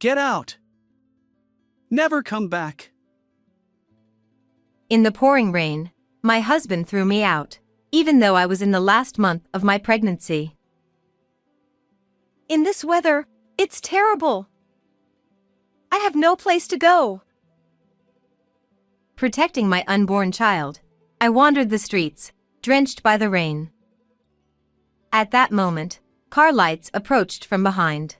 Get out! Never come back! In the pouring rain, my husband threw me out, even though I was in the last month of my pregnancy. In this weather, it's terrible. I have no place to go. Protecting my unborn child, I wandered the streets, drenched by the rain. At that moment, car lights approached from behind.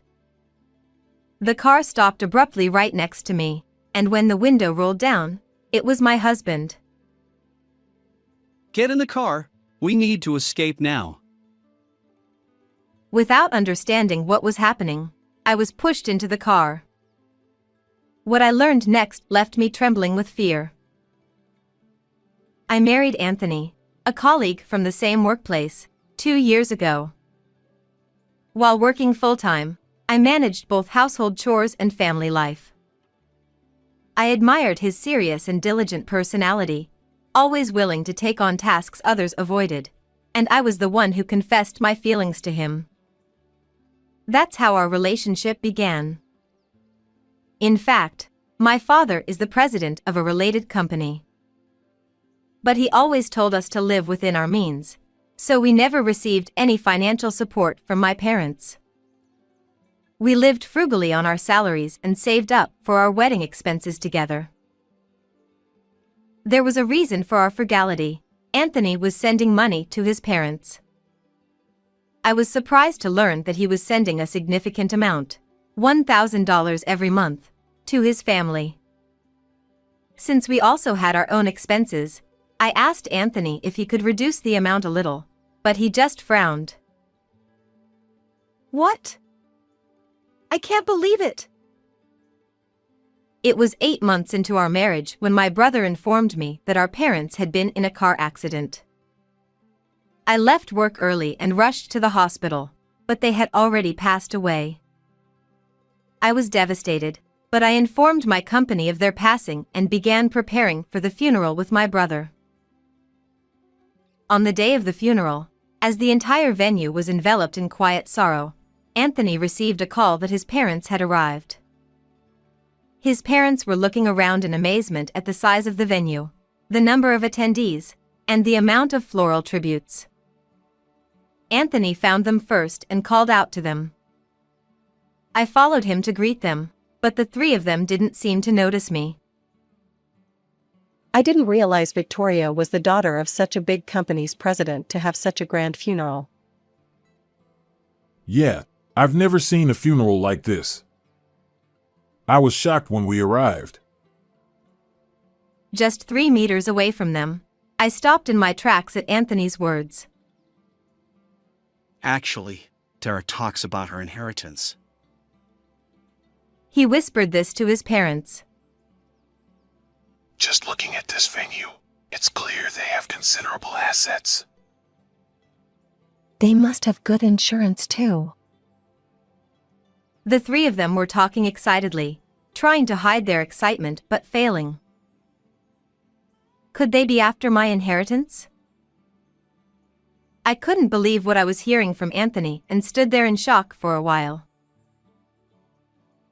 The car stopped abruptly right next to me, and when the window rolled down, it was my husband. Get in the car, we need to escape now. Without understanding what was happening, I was pushed into the car. What I learned next left me trembling with fear. I married Anthony, a colleague from the same workplace, 2 years ago. While working full-time, I managed both household chores and family life. I admired his serious and diligent personality, always willing to take on tasks others avoided, and I was the one who confessed my feelings to him. That's how our relationship began. In fact, my father is the president of a related company. But he always told us to live within our means, so we never received any financial support from my parents. We lived frugally on our salaries and saved up for our wedding expenses together. There was a reason for our frugality. Anthony was sending money to his parents. I was surprised to learn that he was sending a significant amount, $1,000 every month, to his family. Since we also had our own expenses, I asked Anthony if he could reduce the amount a little, but he just frowned. What? I can't believe it. It was 8 months into our marriage when my brother informed me that our parents had been in a car accident. I left work early and rushed to the hospital, but they had already passed away. I was devastated, but I informed my company of their passing and began preparing for the funeral with my brother. On the day of the funeral, as the entire venue was enveloped in quiet sorrow, Anthony received a call that his parents had arrived. His parents were looking around in amazement at the size of the venue, the number of attendees, and the amount of floral tributes. Anthony found them first and called out to them. I followed him to greet them, but the 3 of them didn't seem to notice me. I didn't realize Victoria was the daughter of such a big company's president to have such a grand funeral. Yeah, I've never seen a funeral like this. I was shocked when we arrived. Just 3 meters away from them, I stopped in my tracks at Anthony's words. Actually, Tara talks about her inheritance. He whispered this to his parents. Just looking at this venue, it's clear they have considerable assets. They must have good insurance too. The 3 of them were talking excitedly, trying to hide their excitement but failing. Could they be after my inheritance? I couldn't believe what I was hearing from Anthony and stood there in shock for a while.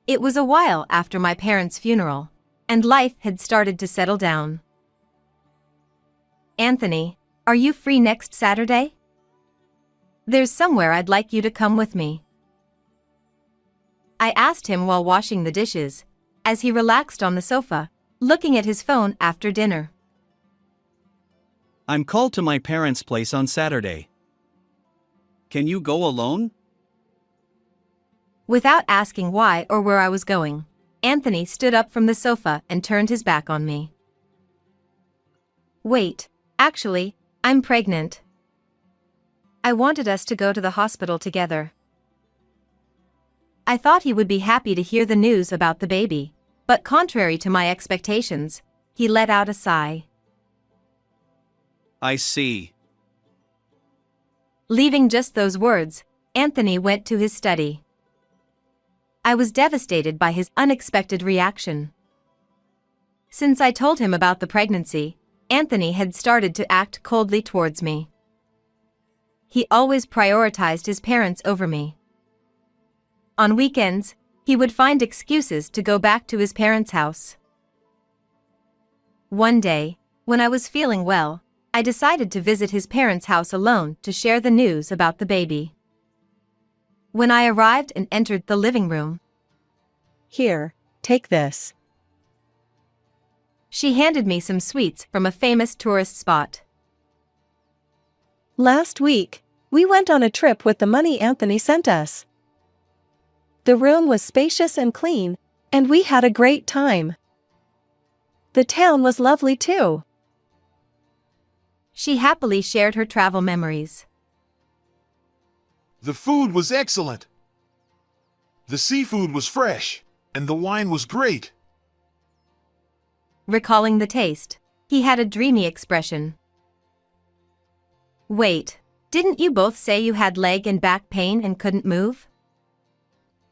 It was a while after my parents' funeral, and life had started to settle down. Anthony, are you free next Saturday? There's somewhere I'd like you to come with me. I asked him while washing the dishes, as he relaxed on the sofa, looking at his phone after dinner. I'm called to my parents' place on Saturday. Can you go alone? Without asking why or where I was going, Anthony stood up from the sofa and turned his back on me. Wait, actually, I'm pregnant. I wanted us to go to the hospital together. I thought he would be happy to hear the news about the baby, but contrary to my expectations, he let out a sigh. I see. Leaving just those words, Anthony went to his study. I was devastated by his unexpected reaction. Since I told him about the pregnancy, Anthony had started to act coldly towards me. He always prioritized his parents over me. On weekends, he would find excuses to go back to his parents' house. One day, when I was feeling well, I decided to visit his parents' house alone to share the news about the baby. When I arrived and entered the living room, Here, take this. she handed me some sweets from a famous tourist spot. Last week, we went on a trip with the money Anthony sent us. The room was spacious and clean, and we had a great time. The town was lovely too. She happily shared her travel memories. The food was excellent. The seafood was fresh, and the wine was great. Recalling the taste, he had a dreamy expression. Wait, didn't you both say you had leg and back pain and couldn't move?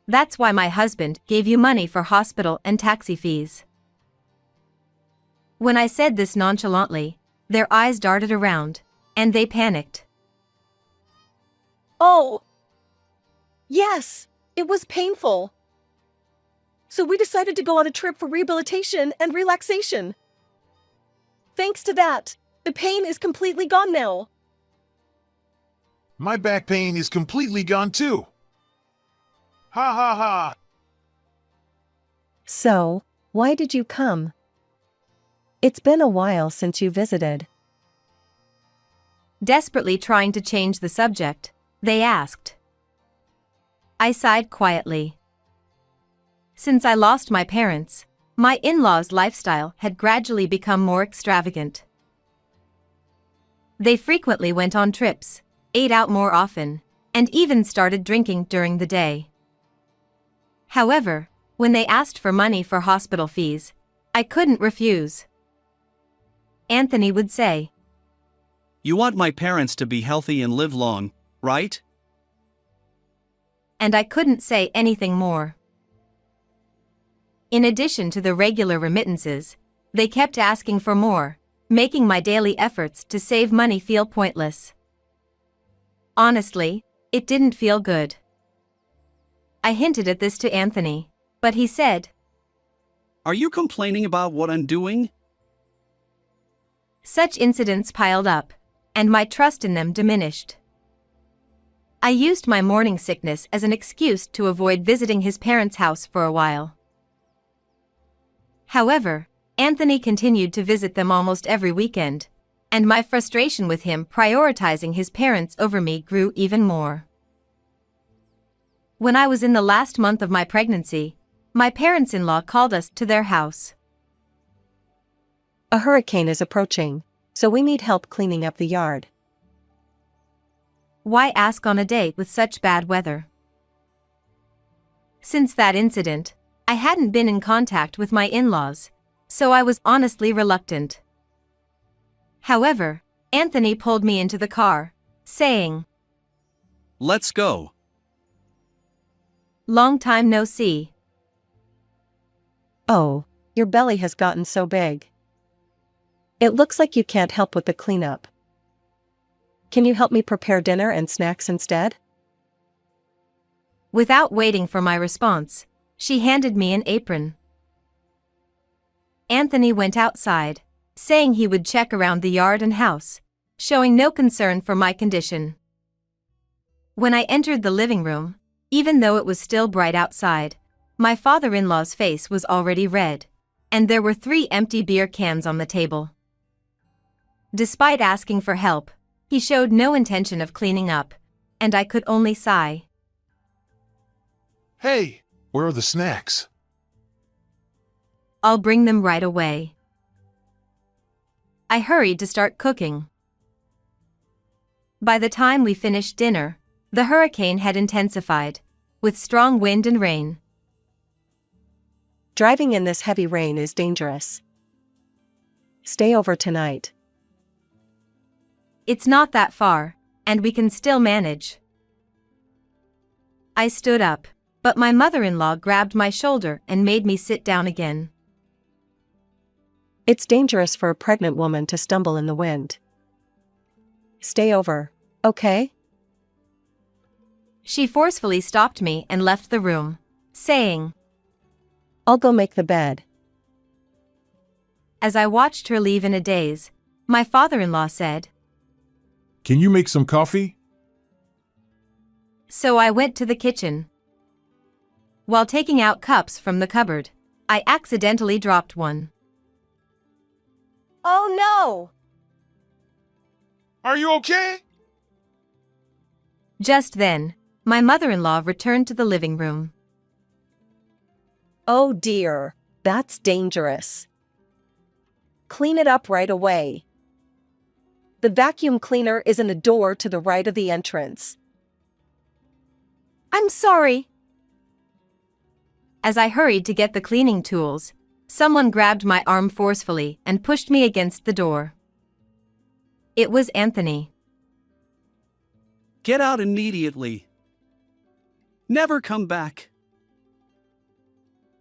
That's why my husband gave you money for hospital and taxi fees. When I said this nonchalantly, their eyes darted around, and they panicked. Oh! Yes, it was painful. So we decided to go on a trip for rehabilitation and relaxation. Thanks to that, the pain is completely gone now. My back pain is completely gone too. Ha ha ha! So, why did you come? It's been a while since you visited. Desperately trying to change the subject, they asked. I sighed quietly. Since I lost my parents, my in-laws' lifestyle had gradually become more extravagant. They frequently went on trips, ate out more often, and even started drinking during the day. However, when they asked for money for hospital fees, I couldn't refuse. Anthony would say, You want my parents to be healthy and live long, right? and I couldn't say anything more. In addition to the regular remittances, they kept asking for more, making my daily efforts to save money feel pointless. Honestly, it didn't feel good. I hinted at this to Anthony, but he said, Are you complaining about what I'm doing? Such incidents piled up, and my trust in them diminished. I used my morning sickness as an excuse to avoid visiting his parents' house for a while. However, Anthony continued to visit them almost every weekend, and my frustration with him prioritizing his parents over me grew even more. When I was in the last month of my pregnancy, my parents-in-law called us to their house. A hurricane is approaching, so we need help cleaning up the yard. Why ask on a day with such bad weather? Since that incident, I hadn't been in contact with my in-laws, so I was honestly reluctant. However, Anthony pulled me into the car, saying, Let's go. Long time no see. Oh, your belly has gotten so big. It looks like you can't help with the cleanup. Can you help me prepare dinner and snacks instead? Without waiting for my response, she handed me an apron. Anthony went outside, saying he would check around the yard and house, showing no concern for my condition. When I entered the living room, even though it was still bright outside, my father-in-law's face was already red, and there were 3 empty beer cans on the table. Despite asking for help, he showed no intention of cleaning up, and I could only sigh. Hey, where are the snacks? I'll bring them right away. I hurried to start cooking. By the time we finished dinner, the hurricane had intensified, with strong wind and rain. Driving in this heavy rain is dangerous. Stay over tonight. It's not that far, and we can still manage. I stood up, but my mother-in-law grabbed my shoulder and made me sit down again. It's dangerous for a pregnant woman to stumble in the wind. Stay over, okay? She forcefully stopped me and left the room, saying, "I'll go make the bed." As I watched her leave in a daze, my father-in-law said, Can you make some coffee? so I went to the kitchen. While taking out cups from the cupboard, I accidentally dropped one. Oh no! Are you okay? Just then, my mother-in-law returned to the living room. Oh dear, that's dangerous. Clean it up right away. The vacuum cleaner is in the door to the right of the entrance. I'm sorry. As I hurried to get the cleaning tools, someone grabbed my arm forcefully and pushed me against the door. It was Anthony. Get out immediately. Never come back.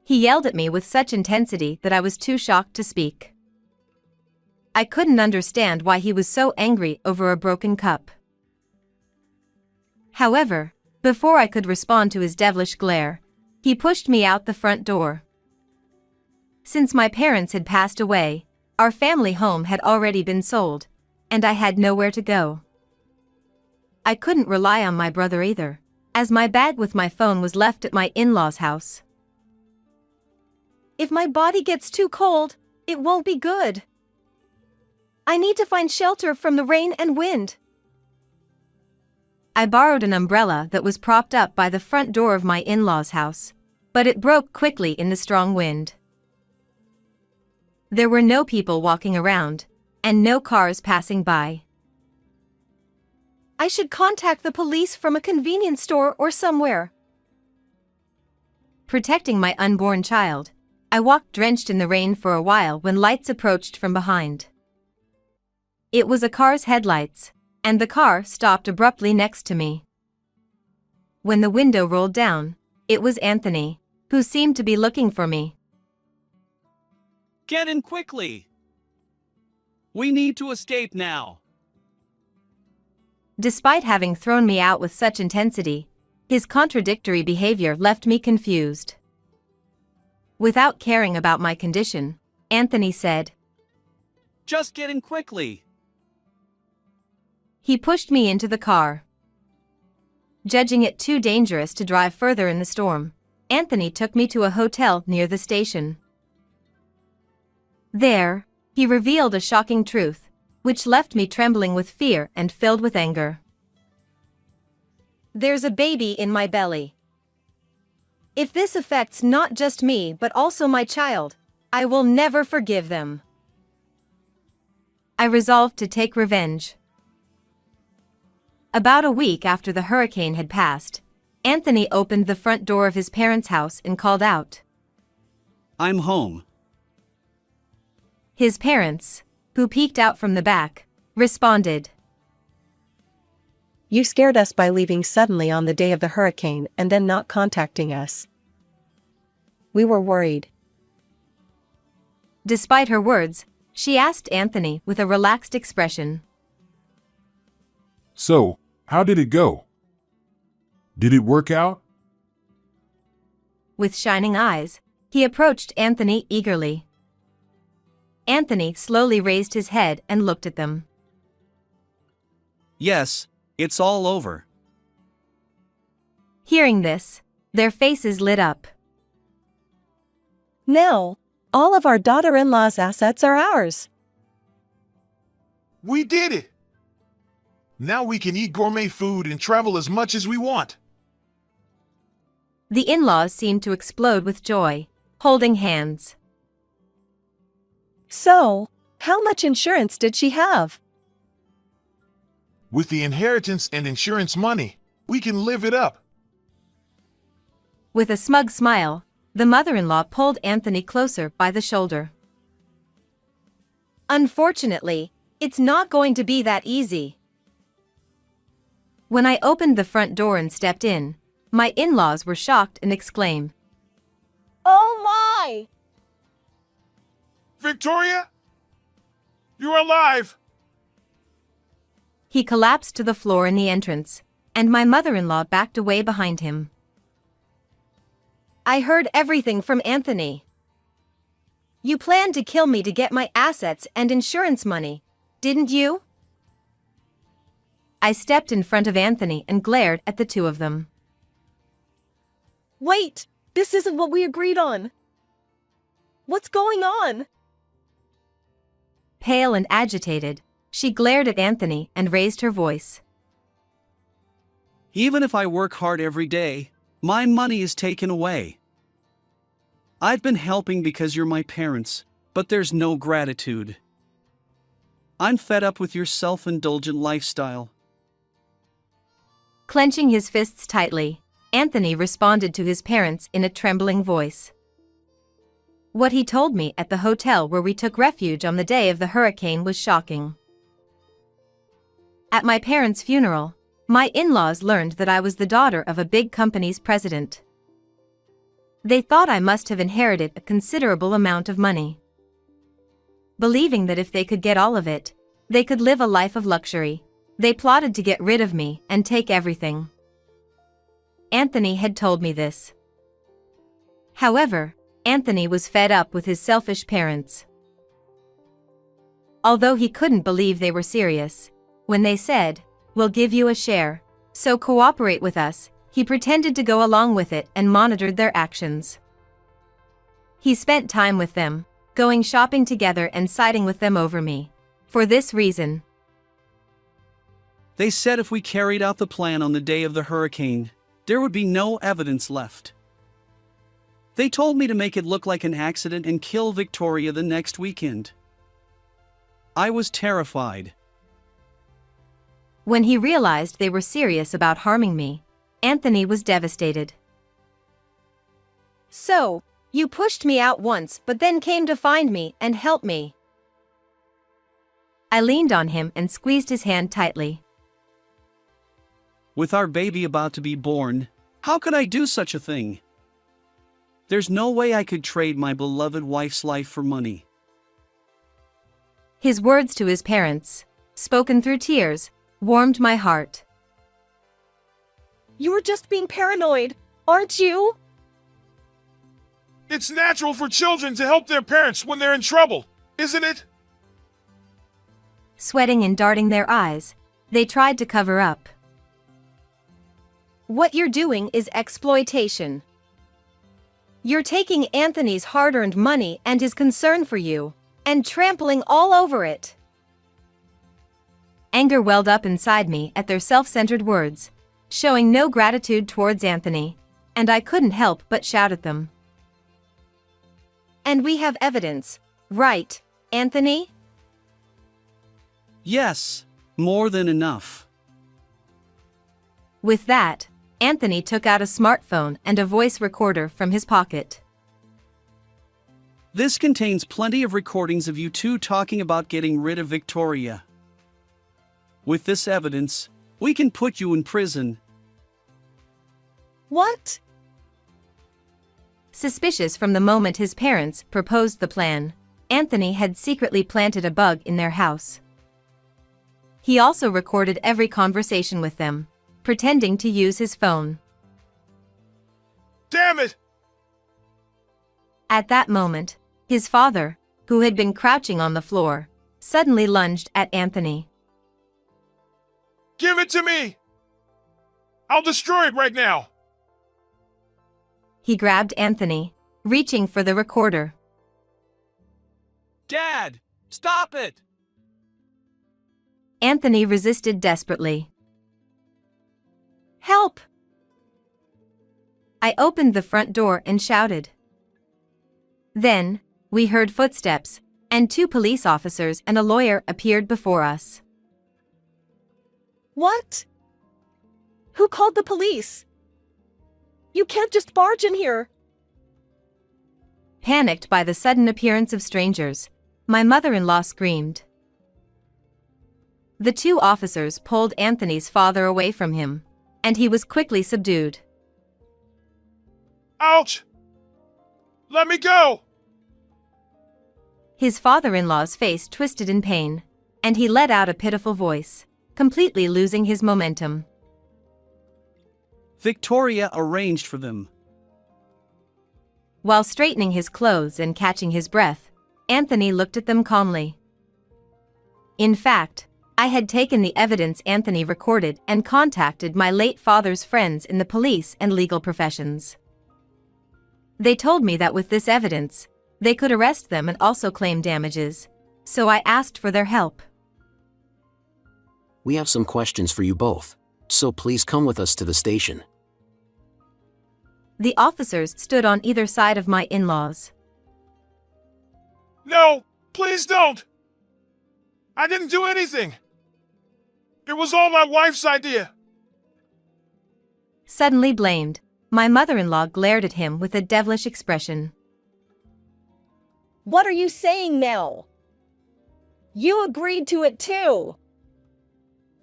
He yelled at me with such intensity that I was too shocked to speak. I couldn't understand why he was so angry over a broken cup. However, before I could respond to his devilish glare, he pushed me out the front door. Since my parents had passed away, our family home had already been sold, and I had nowhere to go. I couldn't rely on my brother either, as my bag with my phone was left at my in-laws' house. If my body gets too cold, it won't be good. I need to find shelter from the rain and wind. I borrowed an umbrella that was propped up by the front door of my in-laws' house, but it broke quickly in the strong wind. There were no people walking around, and no cars passing by. I should contact the police from a convenience store or somewhere. Protecting my unborn child, I walked drenched in the rain for a while when lights approached from behind. It was a car's headlights, and the car stopped abruptly next to me. When the window rolled down, it was Anthony, who seemed to be looking for me. Get in quickly. We need to escape now. Despite having thrown me out with such intensity, his contradictory behavior left me confused. Without caring about my condition, Anthony said, Just get in quickly. He pushed me into the car. Judging it too dangerous to drive further in the storm, Anthony took me to a hotel near the station. There, he revealed a shocking truth, which left me trembling with fear and filled with anger. There's a baby in my belly. If this affects not just me but also my child, I will never forgive them. I resolved to take revenge. About a week after the hurricane had passed, Anthony opened the front door of his parents' house and called out. I'm home. His parents, who peeked out from the back, responded. You scared us by leaving suddenly on the day of the hurricane and then not contacting us. We were worried. Despite her words, she asked Anthony with a relaxed expression. So, how did it go? Did it work out? With shining eyes, he approached Anthony eagerly. Anthony slowly raised his head and looked at them. Yes, it's all over. Hearing this, their faces lit up. Now, all of our daughter-in-law's assets are ours. We did it! Now we can eat gourmet food and travel as much as we want. The in-laws seemed to explode with joy, holding hands. So, how much insurance did she have? With the inheritance and insurance money, we can live it up. With a smug smile, the mother-in-law pulled Anthony closer by the shoulder. Unfortunately, it's not going to be that easy. When I opened the front door and stepped in, my in-laws were shocked and exclaimed, Oh my! Victoria? You're alive! He collapsed to the floor in the entrance, and my mother-in-law backed away behind him. I heard everything from Anthony. You planned to kill me to get my assets and insurance money, didn't you? I stepped in front of Anthony and glared at the two of them. Wait, this isn't what we agreed on. What's going on? Pale and agitated, she glared at Anthony and raised her voice. Even if I work hard every day, my money is taken away. I've been helping because you're my parents, but there's no gratitude. I'm fed up with your self-indulgent lifestyle. Clenching his fists tightly, Anthony responded to his parents in a trembling voice. What he told me at the hotel where we took refuge on the day of the hurricane was shocking. At my parents' funeral, my in-laws learned that I was the daughter of a big company's president. They thought I must have inherited a considerable amount of money. Believing that if they could get all of it, they could live a life of luxury, they plotted to get rid of me and take everything. Anthony had told me this. However, Anthony was fed up with his selfish parents. Although he couldn't believe they were serious, when they said, "We'll give you a share, so cooperate with us," he pretended to go along with it and monitored their actions. He spent time with them, going shopping together and siding with them over me. For this reason, They said if we carried out the plan on the day of the hurricane, there would be no evidence left. They told me to make it look like an accident and kill Victoria the next weekend. I was terrified. when he realized they were serious about harming me, Anthony was devastated. So, you pushed me out once but then came to find me and help me. I leaned on him and squeezed his hand tightly. With our baby about to be born, how could I do such a thing? There's no way I could trade my beloved wife's life for money. His words to his parents, spoken through tears, warmed my heart. You were just being paranoid, aren't you? It's natural for children to help their parents when they're in trouble, isn't it? Sweating and darting their eyes, they tried to cover up. What you're doing is exploitation. You're taking Anthony's hard-earned money and his concern for you, and trampling all over it. Anger welled up inside me at their self-centered words, showing no gratitude towards Anthony, and I couldn't help but shout at them. And we have evidence, right, Anthony? Yes, more than enough. With that, Anthony took out a smartphone and a voice recorder from his pocket. This contains plenty of recordings of you two talking about getting rid of Victoria. With this evidence, we can put you in prison. What? Suspicious from the moment his parents proposed the plan, Anthony had secretly planted a bug in their house. He also recorded every conversation with them, pretending to use his phone. Damn it! At that moment, his father, who had been crouching on the floor, suddenly lunged at Anthony. Give it to me! I'll destroy it right now! He grabbed Anthony, reaching for the recorder. Dad, stop it! Anthony resisted desperately. Help! I opened the front door and shouted. Then, we heard footsteps, and 2 police officers and a lawyer appeared before us. What? Who called the police? You can't just barge in here. Panicked by the sudden appearance of strangers, my mother-in-law screamed. The 2 officers pulled Anthony's father away from him, and he was quickly subdued. Ouch! Let me go! His father-in-law's face twisted in pain, and he let out a pitiful voice, completely losing his momentum. Victoria arranged for them. While straightening his clothes and catching his breath, Anthony looked at them calmly. In fact, I had taken the evidence Anthony recorded and contacted my late father's friends in the police and legal professions. They told me that with this evidence, they could arrest them and also claim damages, so I asked for their help. We have some questions for you both, so please come with us to the station. The officers stood on either side of my in-laws. No, please don't. I didn't do anything. It was all my wife's idea. Suddenly blamed, my mother-in-law glared at him with a devilish expression. What are you saying now? You agreed to it too.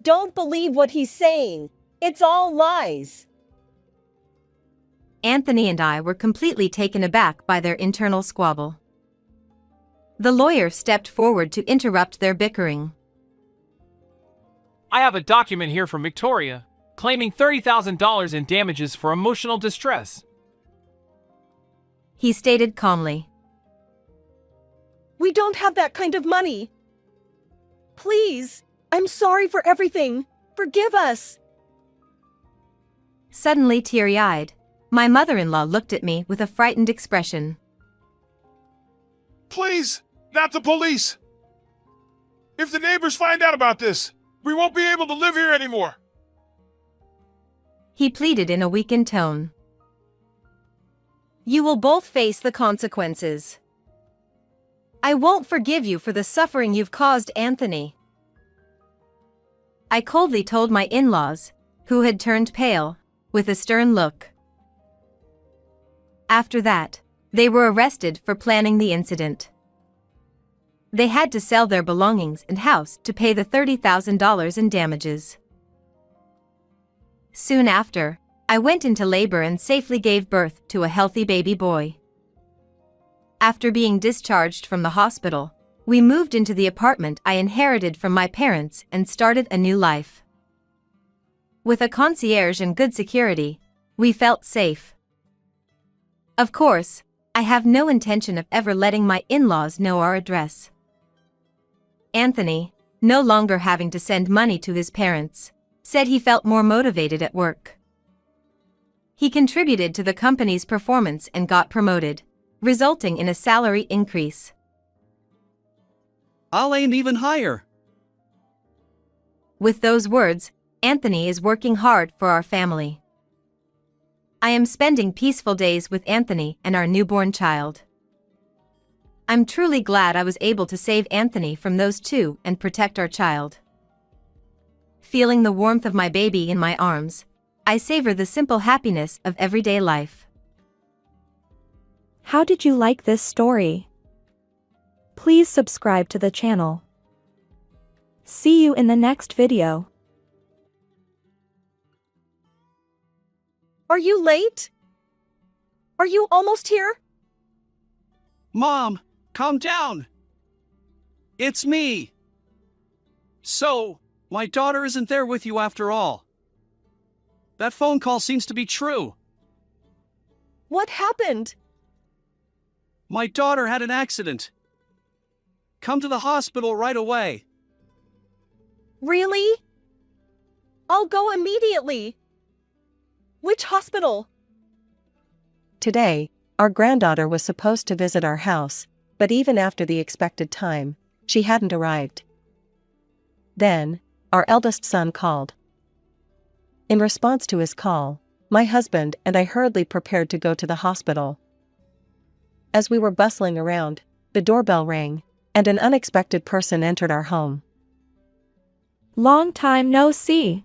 Don't believe what he's saying. It's all lies. Anthony and I were completely taken aback by their internal squabble. The lawyer stepped forward to interrupt their bickering. I have a document here from Victoria, claiming $30,000 in damages for emotional distress. He stated calmly. We don't have that kind of money. Please, I'm sorry for everything. Forgive us. Suddenly teary-eyed, my mother-in-law looked at me with a frightened expression. Please, not the police. If the neighbors find out about this, we won't be able to live here anymore. He pleaded in a weakened tone. You will both face the consequences. I won't forgive you for the suffering you've caused, Anthony. I coldly told my in-laws, who had turned pale, with a stern look. After that, they were arrested for planning the incident. They had to sell their belongings and house to pay the $30,000 in damages. Soon after, I went into labor and safely gave birth to a healthy baby boy. After being discharged from the hospital, we moved into the apartment I inherited from my parents and started a new life. With a concierge and good security, we felt safe. Of course, I have no intention of ever letting my in-laws know our address. Anthony, no longer having to send money to his parents, said he felt more motivated at work. He contributed to the company's performance and got promoted, resulting in a salary increase. I'll aim even higher. With those words, Anthony is working hard for our family. I am spending peaceful days with Anthony and our newborn child. I'm truly glad I was able to save Anthony from those two and protect our child. Feeling the warmth of my baby in my arms, I savor the simple happiness of everyday life. How did you like this story? Please subscribe to the channel. See you in the next video. Are you late? Are you almost here? Mom, calm down. It's me. So, my daughter isn't there with you after all. That phone call seems to be true. What happened? My daughter had an accident. Come to the hospital right away. Really? I'll go immediately. Which hospital? Today, our granddaughter was supposed to visit our house, but even after the expected time, she hadn't arrived. Then, our eldest son called. In response to his call, my husband and I hurriedly prepared to go to the hospital. As we were bustling around, the doorbell rang, and an unexpected person entered our home. Long time no see.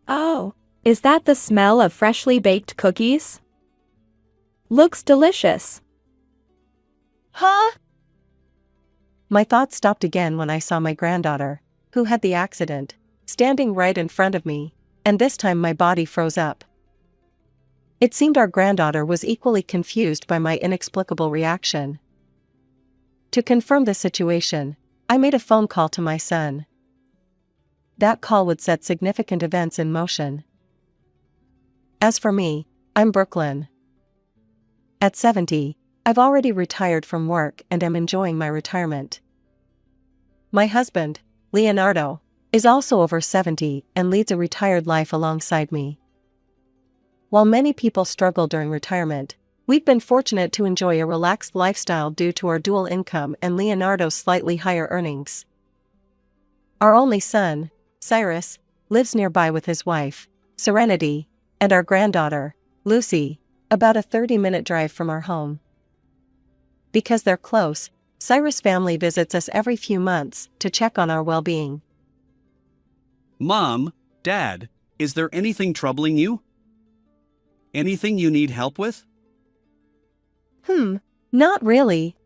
Oh, is that the smell of freshly baked cookies? Looks delicious. Huh? My thoughts stopped again when I saw my granddaughter, who had the accident, standing right in front of me, and this time my body froze up. It seemed our granddaughter was equally confused by my inexplicable reaction. To confirm the situation, I made a phone call to my son. That call would set significant events in motion. As for me, I'm Brooklyn. At 70, I've already retired from work and am enjoying my retirement. My husband, Leonardo, is also over 70 and leads a retired life alongside me. While many people struggle during retirement, we've been fortunate to enjoy a relaxed lifestyle due to our dual income and Leonardo's slightly higher earnings. Our only son, Cyrus, lives nearby with his wife, Serenity, and our granddaughter, Lucy, about a 30-minute drive from our home. Because they're close, Cyrus' family visits us every few months to check on our well-being. Mom, Dad, is there anything troubling you? Anything you need help with? Not really.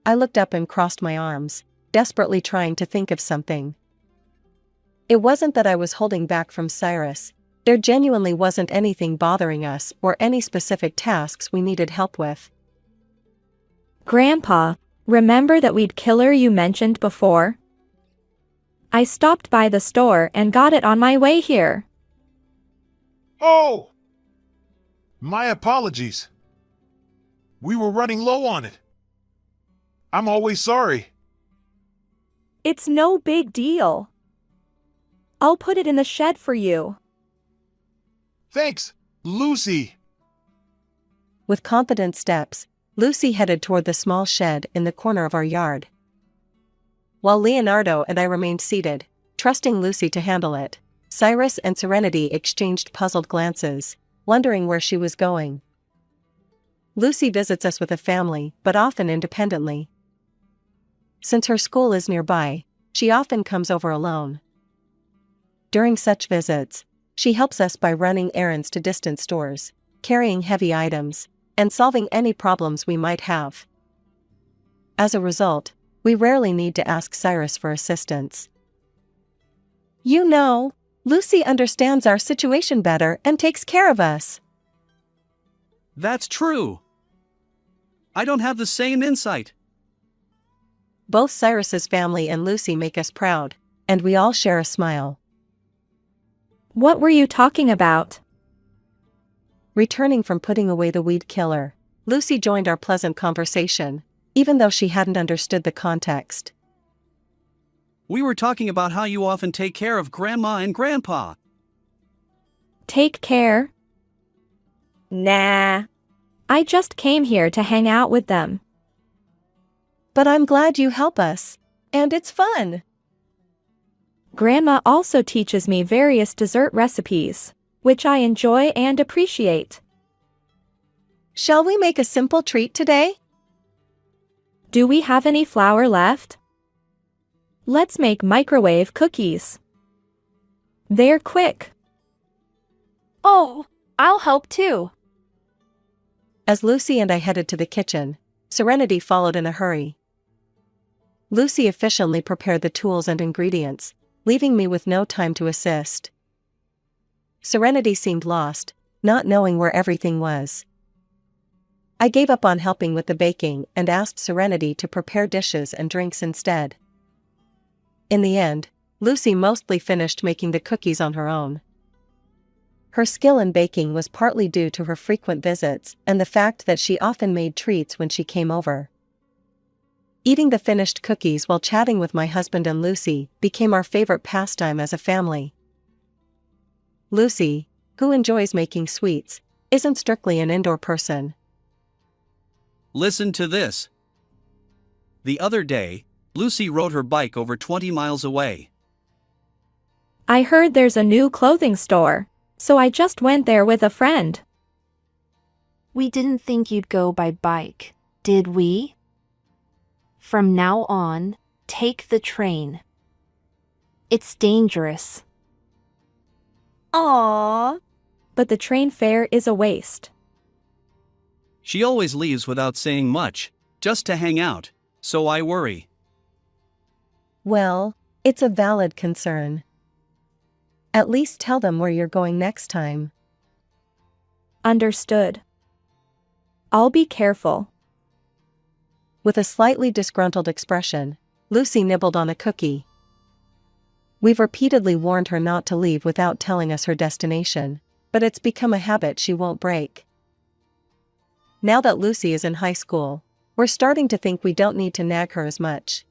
I looked up and crossed my arms, desperately trying to think of something. It wasn't that I was holding back from Cyrus. There genuinely wasn't anything bothering us or any specific tasks we needed help with. Grandpa, remember that weed killer you mentioned before? I stopped by the store and got it on my way here. Oh! My apologies. We were running low on it. I'm always sorry. It's no big deal. I'll put it in the shed for you. Thanks, Lucy. With confident steps, Lucy headed toward the small shed in the corner of our yard. While Leonardo and I remained seated, trusting Lucy to handle it, Cyrus and Serenity exchanged puzzled glances, wondering where she was going. Lucy visits us with a family, but often independently. Since her school is nearby, she often comes over alone. During such visits, she helps us by running errands to distant stores, carrying heavy items, and solving any problems we might have. As a result, we rarely need to ask Cyrus for assistance. You know, Lucy understands our situation better and takes care of us. That's true. I don't have the same insight. Both Cyrus's family and Lucy make us proud, and we all share a smile. What were you talking about? Returning from putting away the weed killer, Lucy joined our pleasant conversation, even though she hadn't understood the context. We were talking about how you often take care of Grandma and Grandpa. Take care. Nah. I just came here to hang out with them. But I'm glad you help us, and it's fun. Grandma also teaches me various dessert recipes, which I enjoy and appreciate. Shall we make a simple treat today? Do we have any flour left? Let's make microwave cookies. They're quick. Oh, I'll help too. As Lucy and I headed to the kitchen, Serenity followed in a hurry. Lucy efficiently prepared the tools and ingredients, leaving me with no time to assist. Serenity seemed lost, not knowing where everything was. I gave up on helping with the baking and asked Serenity to prepare dishes and drinks instead. In the end, Lucy mostly finished making the cookies on her own. Her skill in baking was partly due to her frequent visits and the fact that she often made treats when she came over. Eating the finished cookies while chatting with my husband and Lucy became our favorite pastime as a family. Lucy, who enjoys making sweets, isn't strictly an indoor person. Listen to this. The other day, Lucy rode her bike over 20 miles away. I heard there's a new clothing store, so I just went there with a friend. We didn't think you'd go by bike, did we? From now on, take the train. It's dangerous. Aww. But the train fare is a waste. She always leaves without saying much, just to hang out, so I worry. Well, it's a valid concern. At least tell them where you're going next time. Understood. I'll be careful. With a slightly disgruntled expression, Lucy nibbled on a cookie. We've repeatedly warned her not to leave without telling us her destination, but it's become a habit she won't break. Now that Lucy is in high school, we're starting to think we don't need to nag her as much.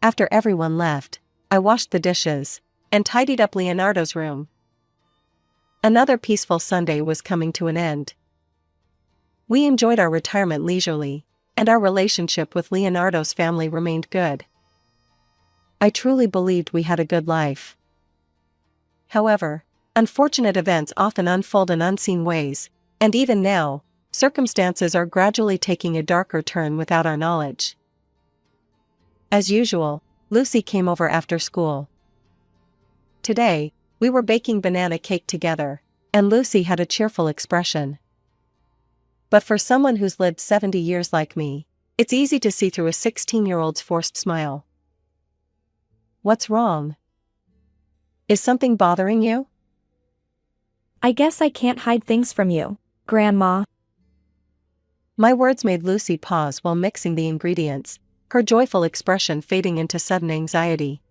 After everyone left, I washed the dishes and tidied up Leonardo's room. Another peaceful Sunday was coming to an end. We enjoyed our retirement leisurely, and our relationship with Leonardo's family remained good. I truly believed we had a good life. However, unfortunate events often unfold in unseen ways, and even now, circumstances are gradually taking a darker turn without our knowledge. As usual, Lucy came over after school. Today, we were baking banana cake together, and Lucy had a cheerful expression. But for someone who's lived 70 years like me, it's easy to see through a 16-year-old's forced smile. What's wrong? Is something bothering you? I guess I can't hide things from you, Grandma. My words made Lucy pause while mixing the ingredients, her joyful expression fading into sudden anxiety.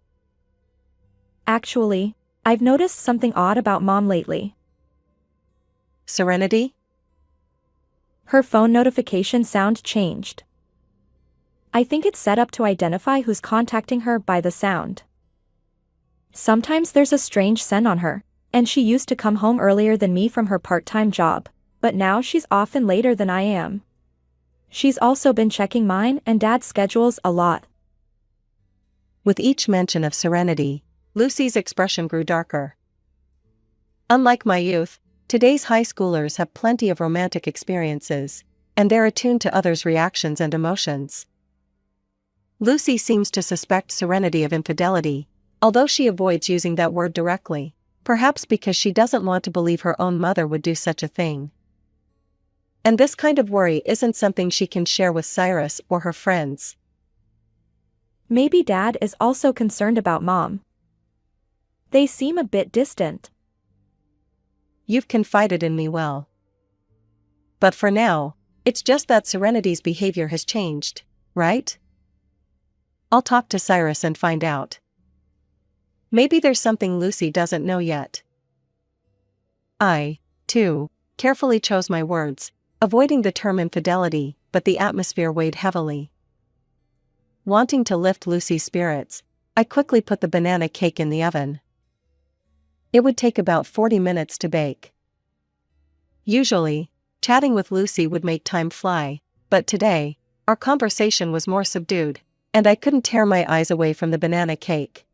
Actually, I've noticed something odd about Mom lately. Serenity? Her phone notification sound changed. I think it's set up to identify who's contacting her by the sound. Sometimes there's a strange scent on her, and she used to come home earlier than me from her part-time job, but now she's often later than I am. She's also been checking mine and Dad's schedules a lot. With each mention of Serenity, Lucy's expression grew darker. Unlike my youth, today's high schoolers have plenty of romantic experiences, and they're attuned to others' reactions and emotions. Lucy seems to suspect Serenity of infidelity, although she avoids using that word directly, perhaps because she doesn't want to believe her own mother would do such a thing. And this kind of worry isn't something she can share with Cyrus or her friends. Maybe Dad is also concerned about Mom. They seem a bit distant. You've confided in me well. But for now, it's just that Serenity's behavior has changed, right? I'll talk to Cyrus and find out. Maybe there's something Lucy doesn't know yet. I, too, carefully chose my words, avoiding the term infidelity, but the atmosphere weighed heavily. Wanting to lift Lucy's spirits, I quickly put the banana cake in the oven. It would take about 40 minutes to bake. Usually, chatting with Lucy would make time fly, but today, our conversation was more subdued, and I couldn't tear my eyes away from the banana cake.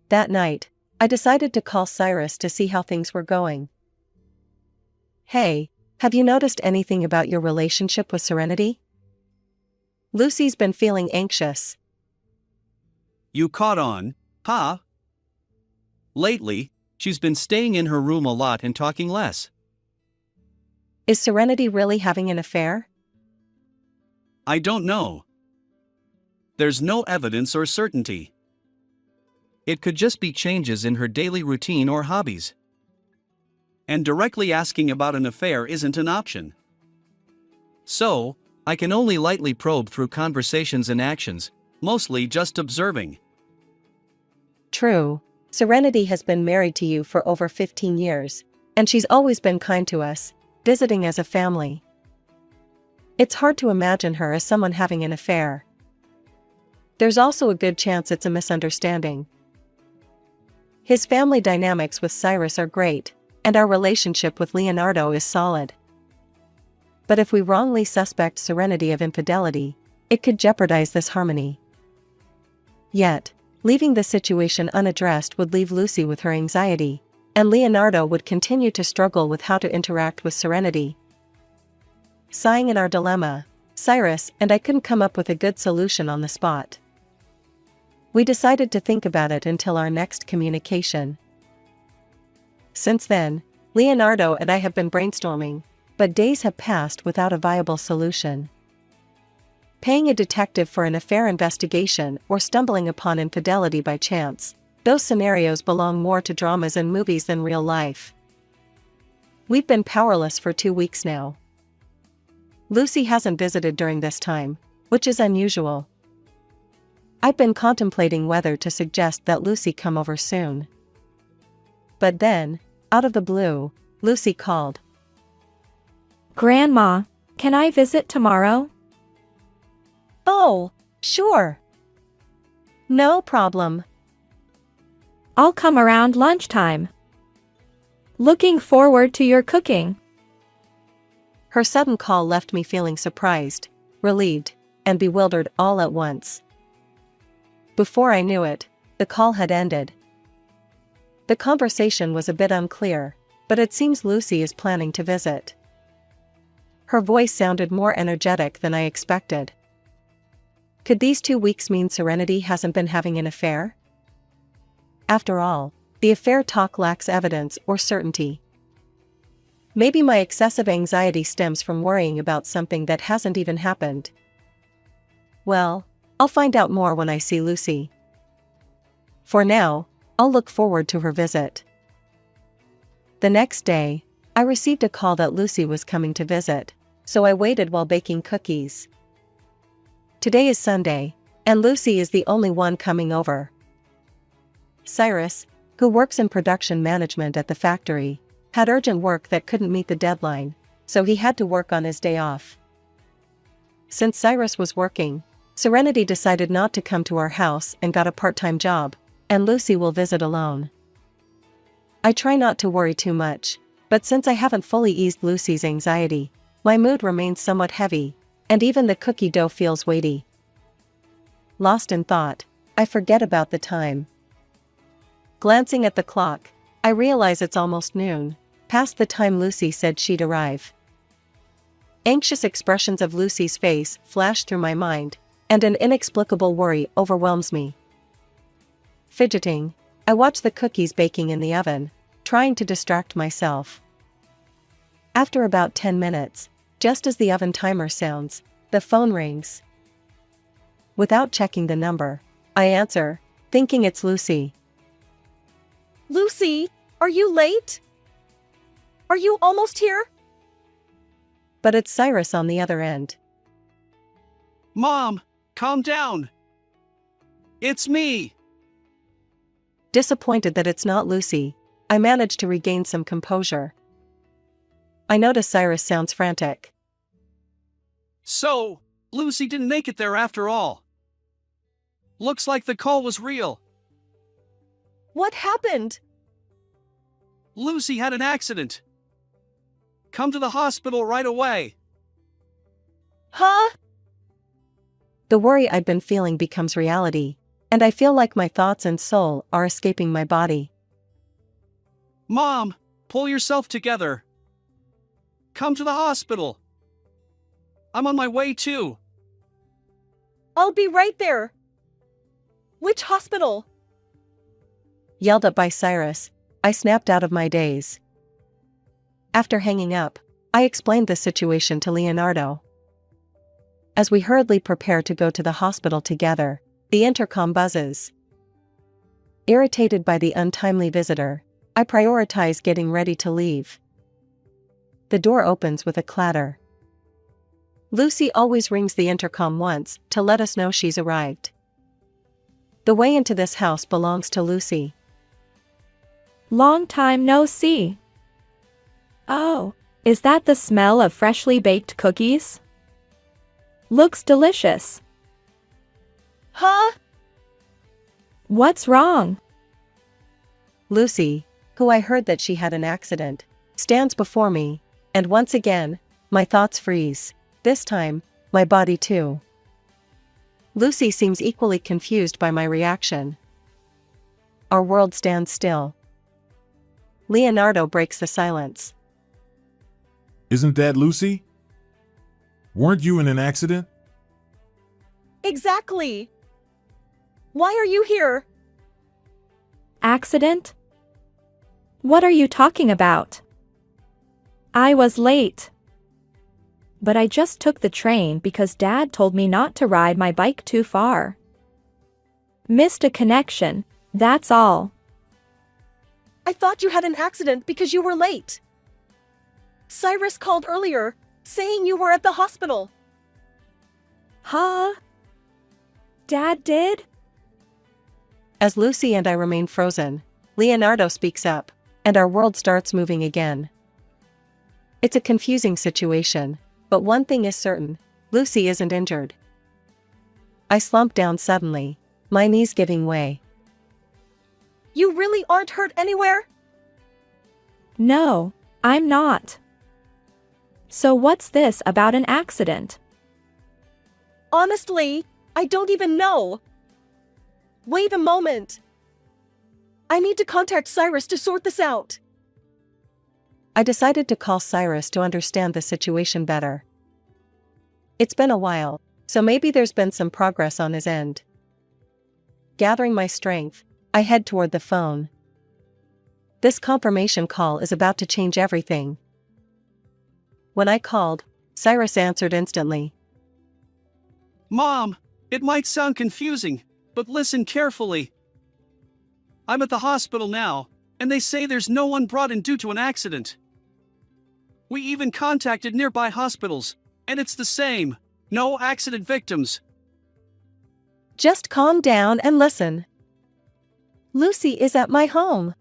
That night, I decided to call Cyrus to see how things were going. Hey, have you noticed anything about your relationship with Serenity? Lucy's been feeling anxious. You caught on, huh? Lately, she's been staying in her room a lot and talking less. Is Serenity really having an affair? I don't know. There's no evidence or certainty. It could just be changes in her daily routine or hobbies. And directly asking about an affair isn't an option. So, I can only lightly probe through conversations and actions, mostly just observing. True, Serenity has been married to you for over 15 years, and she's always been kind to us, visiting as a family. It's hard to imagine her as someone having an affair. There's also a good chance it's a misunderstanding. His family dynamics with Cyrus are great, and our relationship with Leonardo is solid. But if we wrongly suspect Serenity of infidelity, it could jeopardize this harmony. Yet, leaving the situation unaddressed would leave Lucy with her anxiety, and Leonardo would continue to struggle with how to interact with Serenity. Sighing in our dilemma, Cyrus and I couldn't come up with a good solution on the spot. We decided to think about it until our next communication. Since then, Leonardo and I have been brainstorming, but days have passed without a viable solution. Paying a detective for an affair investigation or stumbling upon infidelity by chance, those scenarios belong more to dramas and movies than real life. We've been powerless for 2 weeks now. Lucy hasn't visited during this time, which is unusual. I've been contemplating whether to suggest that Lucy come over soon. But then, out of the blue, Lucy called. Grandma, can I visit tomorrow? Oh, sure. No problem. I'll come around lunchtime. Looking forward to your cooking. Her sudden call left me feeling surprised, relieved, and bewildered all at once. Before I knew it, the call had ended. The conversation was a bit unclear, but it seems Lucy is planning to visit. Her voice sounded more energetic than I expected. Could these 2 weeks mean Serenity hasn't been having an affair? After all, the affair talk lacks evidence or certainty. Maybe my excessive anxiety stems from worrying about something that hasn't even happened. Well, I'll find out more when I see Lucy. For now, I'll look forward to her visit. The next day, I received a call that Lucy was coming to visit, so I waited while baking cookies. Today is Sunday, and Lucy is the only one coming over. Cyrus, who works in production management at the factory, had urgent work that couldn't meet the deadline, so he had to work on his day off. Since Cyrus was working, Serenity decided not to come to our house and got a part-time job, and Lucy will visit alone. I try not to worry too much, but since I haven't fully eased Lucy's anxiety, my mood remains somewhat heavy, and even the cookie dough feels weighty. Lost in thought, I forget about the time. Glancing at the clock, I realize it's almost noon, past the time Lucy said she'd arrive. Anxious expressions of Lucy's face flash through my mind, and an inexplicable worry overwhelms me. Fidgeting, I watch the cookies baking in the oven, trying to distract myself. After about 10 minutes, just as the oven timer sounds, the phone rings. Without checking the number, I answer, thinking it's Lucy. Lucy, are you late? Are you almost here? But it's Cyrus on the other end. Mom, calm down. It's me. Disappointed that it's not Lucy, I manage to regain some composure. I notice Cyrus sounds frantic. So, Lucy didn't make it there after all. Looks like the call was real. What happened? Lucy had an accident. Come to the hospital right away. Huh? The worry I'd been feeling becomes reality, and I feel like my thoughts and soul are escaping my body. Mom, pull yourself together. Come to the hospital. I'm on my way too. I'll be right there. Which hospital? Yelled up by Cyrus, I snapped out of my daze. After hanging up, I explained the situation to Leonardo. As we hurriedly prepare to go to the hospital together, the intercom buzzes. Irritated by the untimely visitor, I prioritize getting ready to leave. The door opens with a clatter. Lucy always rings the intercom once to let us know she's arrived. The way into this house belongs to Lucy. Long time no see. Oh, is that the smell of freshly baked cookies? Looks delicious. Huh? What's wrong? Lucy, who I heard that she had an accident, stands before me, and once again, my thoughts freeze, this time, my body too. Lucy seems equally confused by my reaction. Our world stands still. Leonardo breaks the silence. Isn't that Lucy? Weren't you in an accident? Exactly. Why are you here? Accident? What are you talking about? I was late. But I just took the train because Dad told me not to ride my bike too far. Missed a connection, that's all. I thought you had an accident because you were late. Cyrus called earlier, saying you were at the hospital. Huh? Dad did? As Lucy and I remain frozen, Leonardo speaks up, and our world starts moving again. It's a confusing situation, but one thing is certain, Lucy isn't injured. I slumped down suddenly, my knees giving way. You really aren't hurt anywhere? No, I'm not. So what's this about an accident? Honestly, I don't even know. Wait a moment. I need to contact Cyrus to sort this out. I decided to call Cyrus to understand the situation better. It's been a while, so maybe there's been some progress on his end. Gathering my strength, I head toward the phone. This confirmation call is about to change everything. When I called, Cyrus answered instantly. Mom, it might sound confusing, but listen carefully. I'm at the hospital now, and they say there's no one brought in due to an accident. We even contacted nearby hospitals, and it's the same. No accident victims. Just calm down and listen. Lucy is at my home.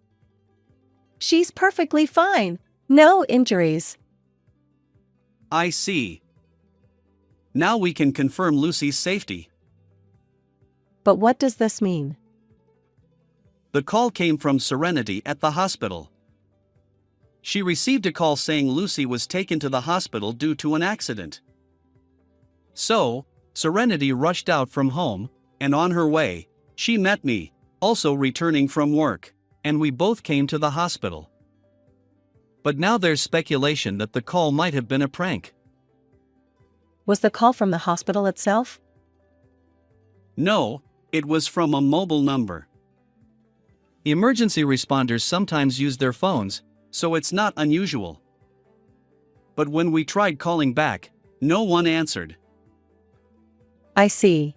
She's perfectly fine. No injuries. I see. Now we can confirm Lucy's safety. But what does this mean? The call came from Serenity at the hospital. She received a call saying Lucy was taken to the hospital due to an accident. So, Serenity rushed out from home, and on her way, she met me, also returning from work, and we both came to the hospital. But now there's speculation that the call might have been a prank. Was the call from the hospital itself? No, it was from a mobile number. Emergency responders sometimes use their phones, so it's not unusual. But when we tried calling back, no one answered. I see.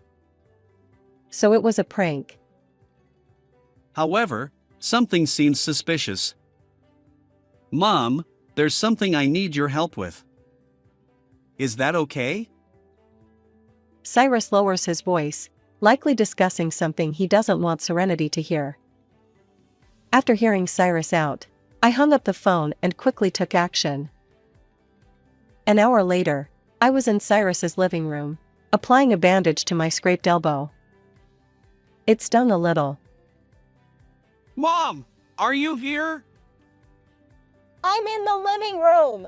So it was a prank. However, something seems suspicious. Mom, there's something I need your help with. Is that okay? Cyrus lowers his voice, likely discussing something he doesn't want Serenity to hear. After hearing Cyrus out, I hung up the phone and quickly took action. An hour later, I was in Cyrus's living room, applying a bandage to my scraped elbow. It stung a little. Mom, are you here? I'm in the living room.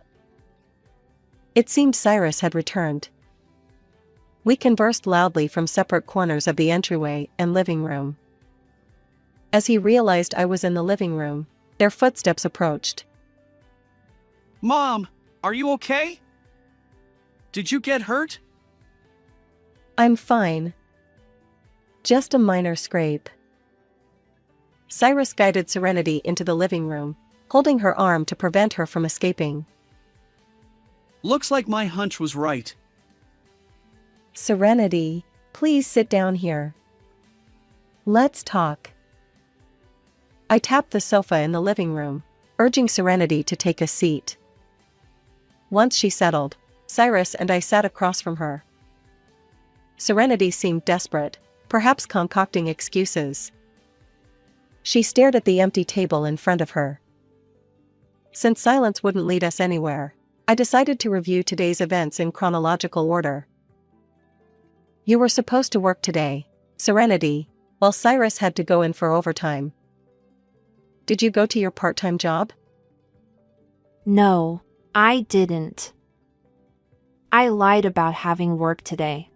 It seemed Cyrus had returned. We conversed loudly from separate corners of the entryway and living room. As he realized I was in the living room, their footsteps approached. Mom, are you okay? Did you get hurt? I'm fine. Just a minor scrape. Cyrus guided Serenity into the living room, holding her arm to prevent her from escaping. Looks like my hunch was right. Serenity, please sit down here. Let's talk. I tapped the sofa in the living room, urging Serenity to take a seat. Once she settled, Cyrus and I sat across from her. Serenity seemed desperate, perhaps concocting excuses. She stared at the empty table in front of her. Since silence wouldn't lead us anywhere, I decided to review today's events in chronological order. You were supposed to work today, Serenity, while Cyrus had to go in for overtime. Did you go to your part-time job? No, I didn't. I lied about having work today.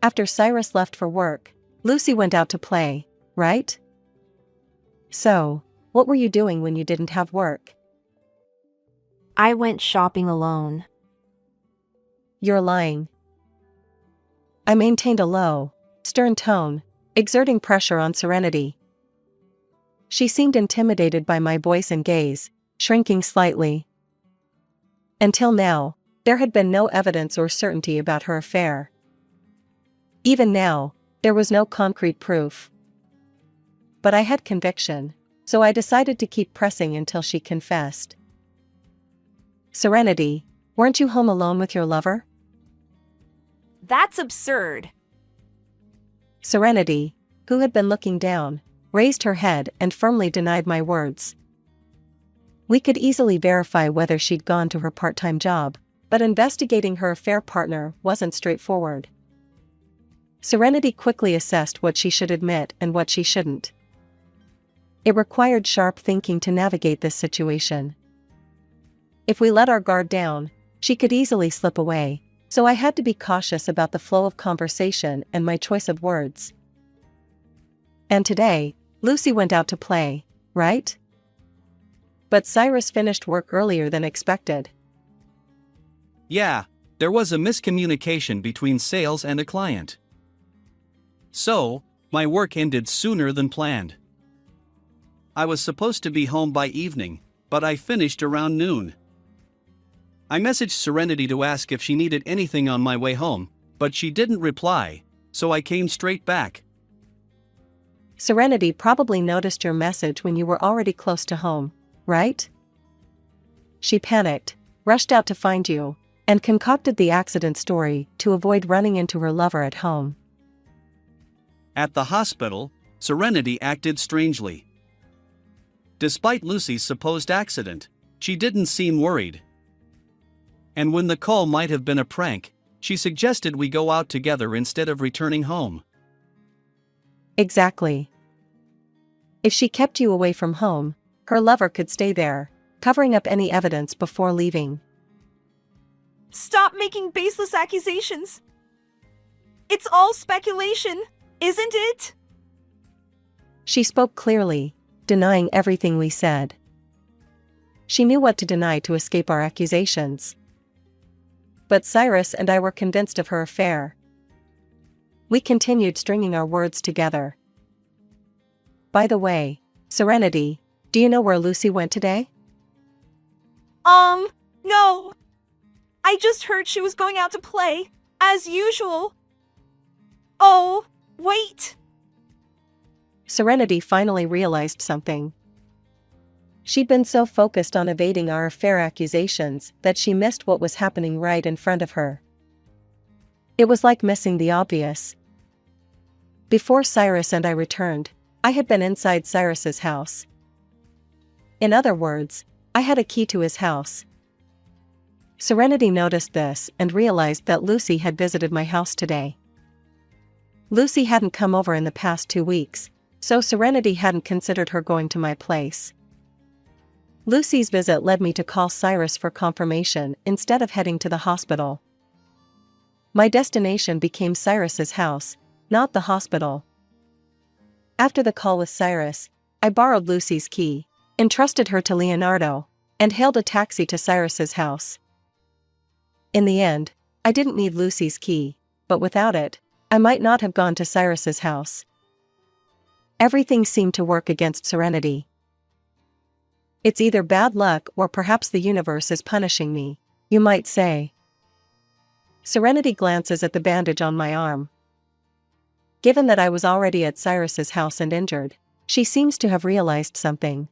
After Cyrus left for work, Lucy went out to play, right? So, what were you doing when you didn't have work? I went shopping alone. You're lying. I maintained a low, stern tone, exerting pressure on Serenity. She seemed intimidated by my voice and gaze, shrinking slightly. Until now, there had been no evidence or certainty about her affair. Even now, there was no concrete proof. But I had conviction, so I decided to keep pressing until she confessed. Serenity, weren't you home alone with your lover? That's absurd. Serenity, who had been looking down, raised her head and firmly denied my words. We could easily verify whether she'd gone to her part-time job, but investigating her affair partner wasn't straightforward. Serenity quickly assessed what she should admit and what she shouldn't. It required sharp thinking to navigate this situation. If we let our guard down, she could easily slip away, so I had to be cautious about the flow of conversation and my choice of words. And today, Lucy went out to play, right? But Cyrus finished work earlier than expected. Yeah, there was a miscommunication between sales and a client. So, my work ended sooner than planned. I was supposed to be home by evening, but I finished around noon. I messaged Serenity to ask if she needed anything on my way home, but she didn't reply, so I came straight back. Serenity probably noticed your message when you were already close to home, right? She panicked, rushed out to find you, and concocted the accident story to avoid running into her lover at home. At the hospital, Serenity acted strangely. Despite Lucy's supposed accident, she didn't seem worried. And when the call might have been a prank, she suggested we go out together instead of returning home. Exactly. If she kept you away from home, her lover could stay there, covering up any evidence before leaving. Stop making baseless accusations. It's all speculation, isn't it? She spoke clearly, denying everything we said. She knew what to deny to escape our accusations. But Cyrus and I were convinced of her affair. We continued stringing our words together. By the way, Serenity, do you know where Lucy went today? No. I just heard she was going out to play, as usual. Oh, wait. Serenity finally realized something. She'd been so focused on evading our affair accusations that she missed what was happening right in front of her. It was like missing the obvious. Before Cyrus and I returned, I had been inside Cyrus's house. In other words, I had a key to his house. Serenity noticed this and realized that Lucy had visited my house today. Lucy hadn't come over in the past 2 weeks, so Serenity hadn't considered her going to my place. Lucy's visit led me to call Cyrus for confirmation instead of heading to the hospital. My destination became Cyrus's house, not the hospital. After the call with Cyrus, I borrowed Lucy's key, entrusted her to Leonardo, and hailed a taxi to Cyrus's house. In the end, I didn't need Lucy's key, but without it, I might not have gone to Cyrus's house. Everything seemed to work against Serenity. It's either bad luck or perhaps the universe is punishing me, you might say. Serenity glances at the bandage on my arm. Given that I was already at Cyrus's house and injured, she seems to have realized something.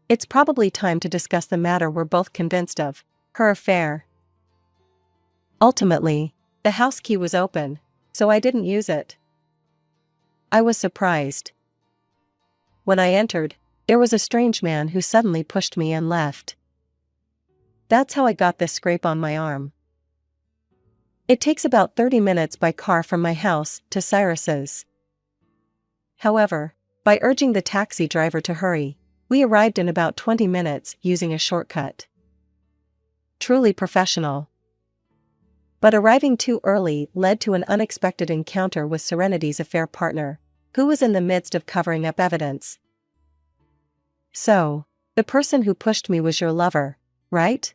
It's probably time to discuss the matter we're both convinced of, her affair. Ultimately, the house key was open, so I didn't use it. I was surprised. When I entered, there was a strange man who suddenly pushed me and left. That's how I got this scrape on my arm. It takes about 30 minutes by car from my house to Cyrus's. However, by urging the taxi driver to hurry, we arrived in about 20 minutes using a shortcut. Truly professional. But arriving too early led to an unexpected encounter with Serenity's affair partner, who was in the midst of covering up evidence. So, the person who pushed me was your lover, right?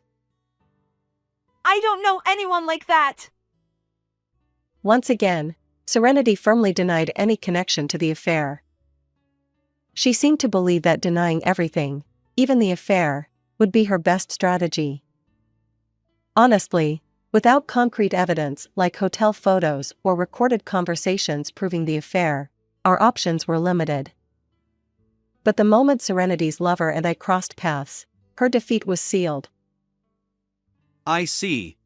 I don't know anyone like that. Once again, Serenity firmly denied any connection to the affair. She seemed to believe that denying everything, even the affair, would be her best strategy. Honestly, without concrete evidence like hotel photos or recorded conversations proving the affair, our options were limited. But the moment Serenity's lover and I crossed paths, her defeat was sealed. I see.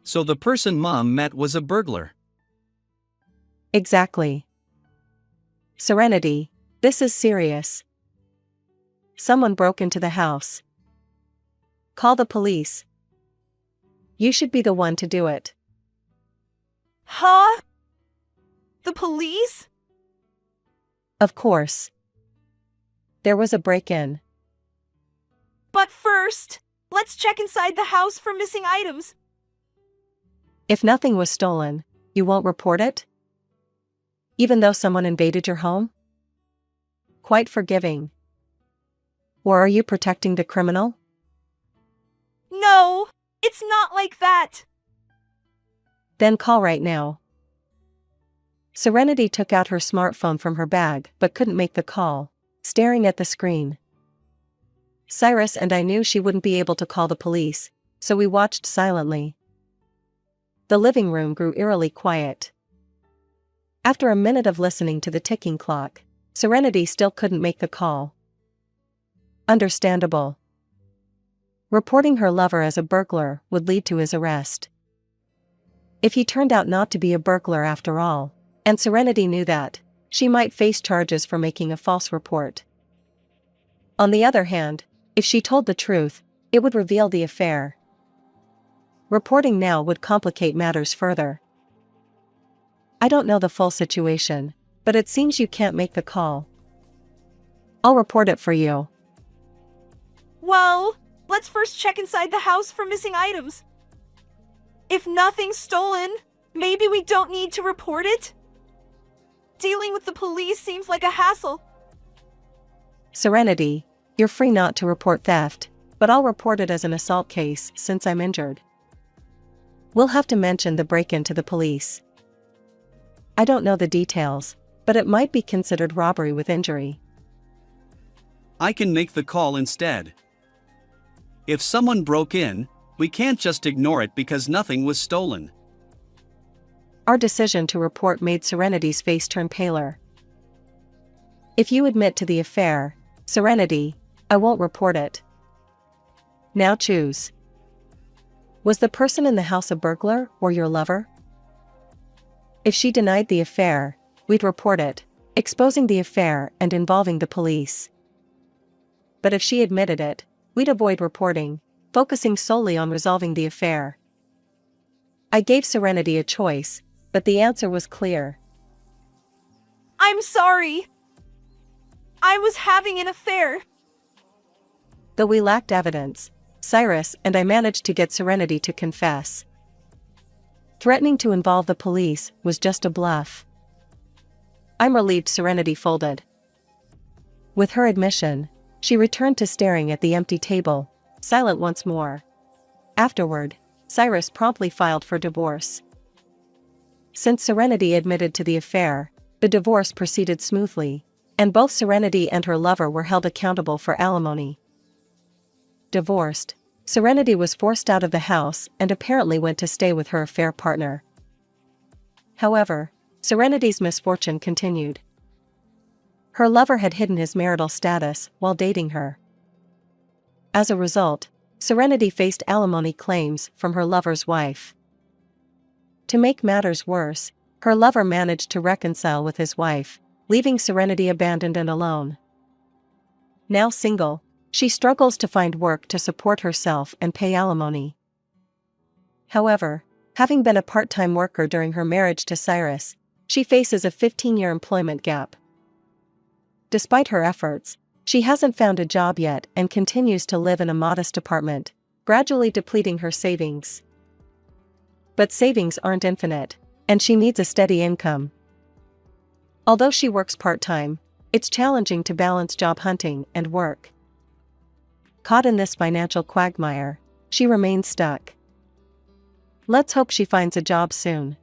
So the person Mom met was a burglar. Exactly. Serenity, this is serious. Someone broke into the house. Call the police. You should be the one to do it. Huh? The police? Of course. There was a break-in. But first, let's check inside the house for missing items. If nothing was stolen, you won't report it? Even though someone invaded your home? Quite forgiving. Or are you protecting the criminal? No, it's not like that. Then call right now. Serenity took out her smartphone from her bag but couldn't make the call, staring at the screen. Cyrus and I knew she wouldn't be able to call the police, so we watched silently. The living room grew eerily quiet. After a minute of listening to the ticking clock, Serenity still couldn't make the call. Understandable. Reporting her lover as a burglar would lead to his arrest. If he turned out not to be a burglar after all, and Serenity knew that, she might face charges for making a false report. On the other hand, if she told the truth, it would reveal the affair. Reporting now would complicate matters further. I don't know the full situation, but it seems you can't make the call. I'll report it for you. Well, let's first check inside the house for missing items. If nothing's stolen, maybe we don't need to report it? Dealing with the police seems like a hassle. Serenity, you're free not to report theft, but I'll report it as an assault case since I'm injured. We'll have to mention the break-in to the police. I don't know the details, but it might be considered robbery with injury. I can make the call instead. If someone broke in, we can't just ignore it because nothing was stolen. Our decision to report made Serenity's face turn paler. If you admit to the affair, Serenity, I won't report it. Now choose. Was the person in the house a burglar or your lover? If she denied the affair, we'd report it, exposing the affair and involving the police. But if she admitted it, we'd avoid reporting, focusing solely on resolving the affair. I gave Serenity a choice, but the answer was clear. I'm sorry. I was having an affair. Though we lacked evidence, Cyrus and I managed to get Serenity to confess. Threatening to involve the police was just a bluff. I'm relieved Serenity folded. With her admission, she returned to staring at the empty table, silent once more. Afterward, Cyrus promptly filed for divorce. Since Serenity admitted to the affair, the divorce proceeded smoothly, and both Serenity and her lover were held accountable for alimony. Divorced, Serenity was forced out of the house and apparently went to stay with her affair partner. However, Serenity's misfortune continued. Her lover had hidden his marital status while dating her. As a result, Serenity faced alimony claims from her lover's wife. To make matters worse, her lover managed to reconcile with his wife, leaving Serenity abandoned and alone. Now single, she struggles to find work to support herself and pay alimony. However, having been a part-time worker during her marriage to Cyrus, she faces a 15-year employment gap. Despite her efforts, she hasn't found a job yet and continues to live in a modest apartment, gradually depleting her savings. But savings aren't infinite, and she needs a steady income. Although she works part-time, it's challenging to balance job hunting and work. Caught in this financial quagmire, she remains stuck. Let's hope she finds a job soon.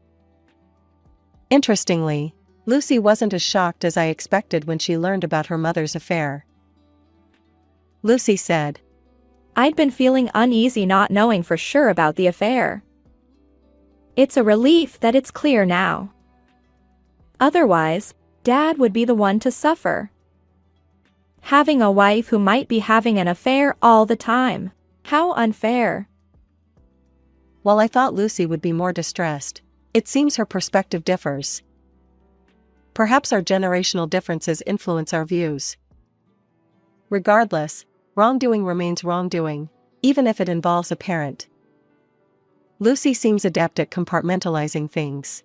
Interestingly, Lucy wasn't as shocked as I expected when she learned about her mother's affair. Lucy said, I'd been feeling uneasy not knowing for sure about the affair. It's a relief that it's clear now. Otherwise, Dad would be the one to suffer. Having a wife who might be having an affair all the time. How unfair. While I thought Lucy would be more distressed, it seems her perspective differs. Perhaps our generational differences influence our views. Regardless, wrongdoing remains wrongdoing, even if it involves a parent. Lucy seems adept at compartmentalizing things.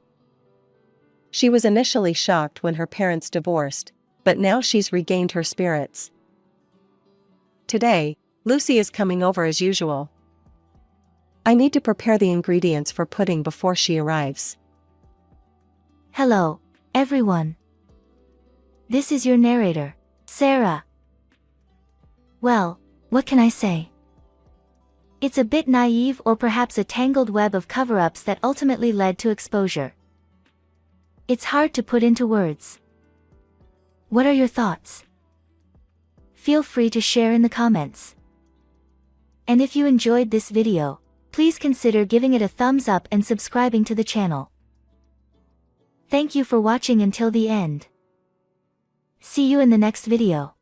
She was initially shocked when her parents divorced, but now she's regained her spirits. Today, Lucy is coming over as usual. I need to prepare the ingredients for pudding before she arrives. Hello, everyone. This is your narrator, Sarah. Well, what can I say? It's a bit naive or perhaps a tangled web of cover-ups that ultimately led to exposure. It's hard to put into words. What are your thoughts? Feel free to share in the comments. And if you enjoyed this video, please consider giving it a thumbs up and subscribing to the channel. Thank you for watching until the end. See you in the next video.